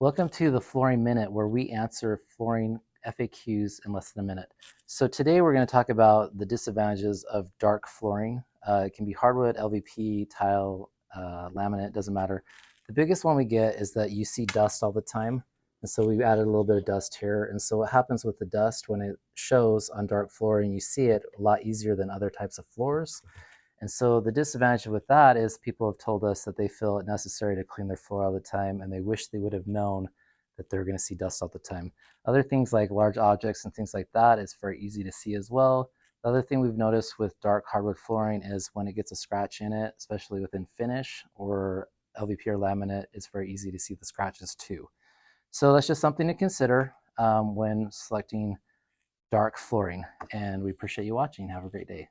Welcome to the Flooring Minute, where we answer flooring FAQs in less than a minute. So today we're going to talk about the disadvantages of dark flooring. It can be hardwood, LVP, tile, laminate, doesn't matter. The biggest one we get is that you see dust all the time. And so we've added a little bit of dust here. And so what happens with the dust when it shows on dark flooring, you see it a lot easier than other types of floors. And so the disadvantage with that is people have told us that they feel it necessary to clean their floor all the time, and they wish they would have known that they're going to see dust all the time. Other things like large objects and things like that is very easy to see as well. The other thing we've noticed with dark hardwood flooring is when it gets a scratch in it, especially within finish or LVP or laminate, it's very easy to see the scratches too. So that's just something to consider when selecting dark flooring. And we appreciate you watching. Have a great day.